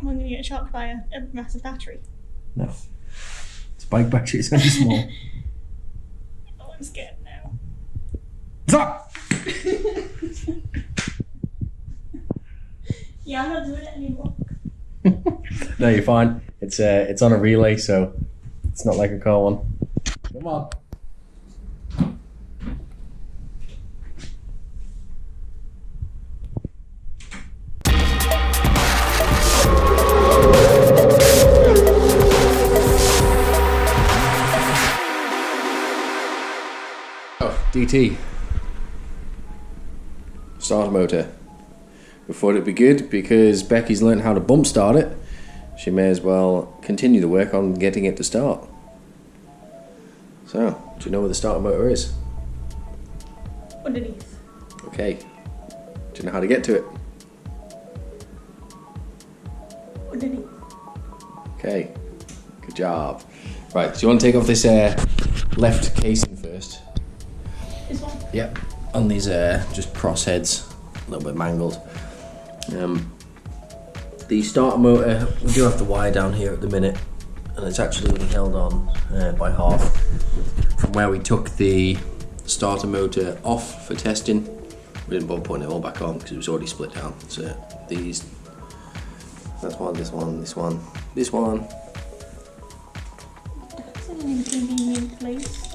I'm going to get shocked by a massive battery. No. It's a bike battery, it's only small. Oh, I'm scared now. Stop! Yeah, I'm not doing it anymore. No, you're fine. It's on a relay, so it's not like a car one. Come on. DT. Starter motor. We thought it'd be good because Becky's learned how to bump start it. She may as well continue the work on getting it to start. So, do you know where the starter motor is? Underneath. Okay. Do you know how to get to it? Underneath. Okay. Good job. Right, so you want to take off this left casing first? This one? Yep. On these just cross heads, a little bit mangled. The starter motor, we do have the wire down here at the minute, and it's actually only held on by half from where we took the starter motor off for testing. We didn't bother putting it all back on because it was already split down. So these, that's one, this one, this one, this one. That's an inconvenient place.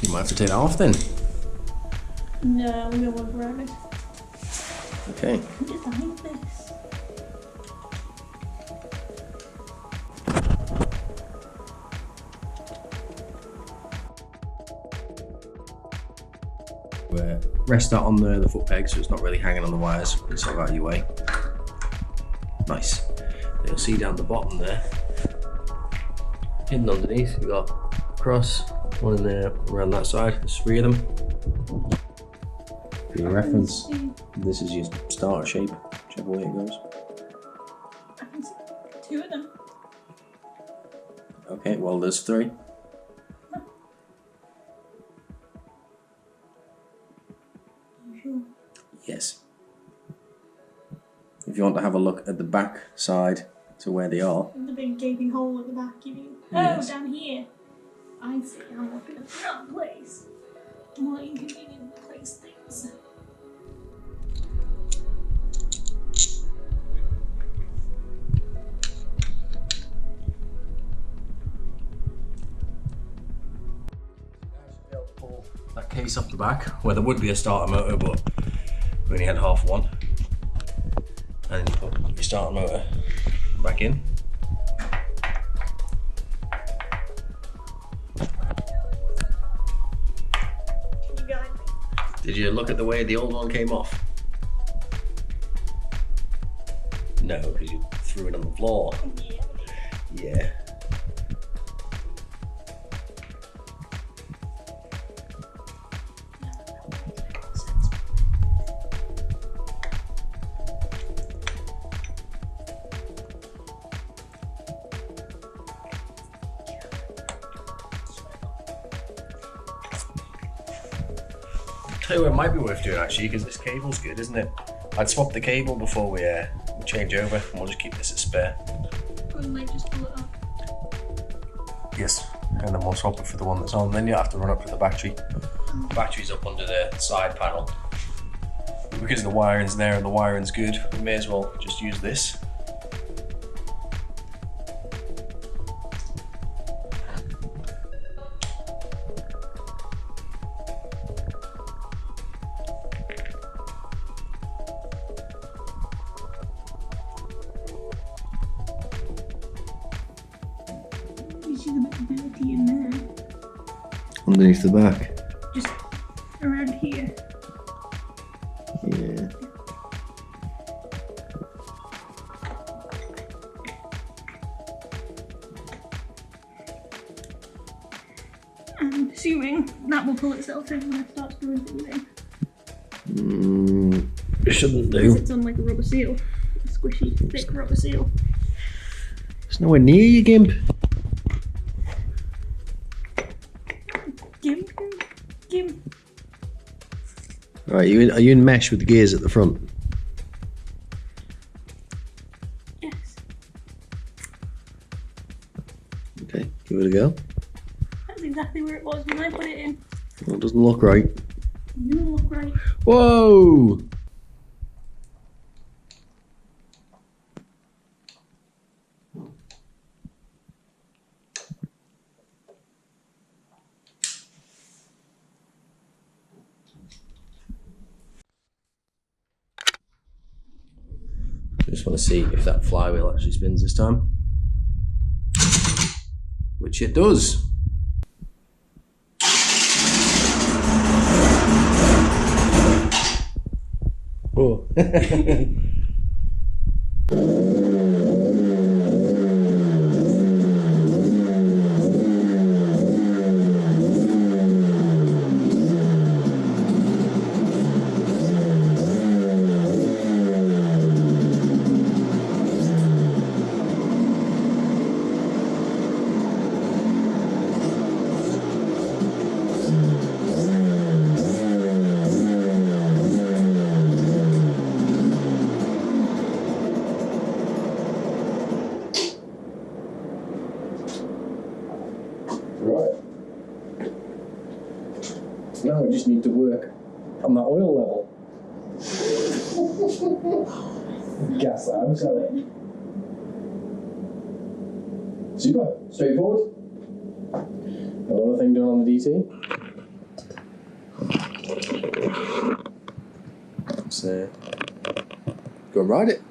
You might have to take that off then. No, we don't want to grab it. Okay. Just behind this. Rest that on the foot peg so it's not really hanging on the wires. It's not out of your way. Nice. You'll see down the bottom there, hidden underneath, you've got cross, one in there around that side. There's 3 of them. For your reference, this is your starter shape, whichever way it goes. I can see 2 of them. Okay, well there's 3. Yes. If you want to have a look at the back side to where they are. The big gaping hole at the back, you mean? Yes. Oh, down here. I see. I'm looking at the wrong place. More inconvenient place things. Pull that case off the back where there would be a starter motor, but we only had half one. And then you put your starter motor back in. Can you guide me? Did you look at the way the old one came off? No, because you threw it on the floor. Yeah. Yeah. Tell you what, it might be worth doing actually, because this cable's good, isn't it? I'd swap the cable before we change over, and we'll just keep this as spare. We might just pull it up. Yes, and then we'll swap it for the one that's on. Then you have to run up to the battery. The battery's up under the side panel. But because the wiring's there and the wiring's good, we may as well just use this. In there. Underneath the back. Just around here. Yeah. I'm assuming that will pull itself in when I start screwing things in. It shouldn't Because do. it's on like a rubber seal. A squishy, thick rubber seal. It's nowhere near you, Gimp. Gimp. Right, are you in mesh with the gears at the front? Yes. Give it a go. That's exactly where it was when I put it in. Well, it doesn't look right. You don't look right. Whoa! I just want to see if that flywheel actually spins this time. Which it does. Oh. Right. Now we just need to work on that oil level. Gas that out, so. Super. Straightforward. Another thing done on the DT. Let's go and ride it.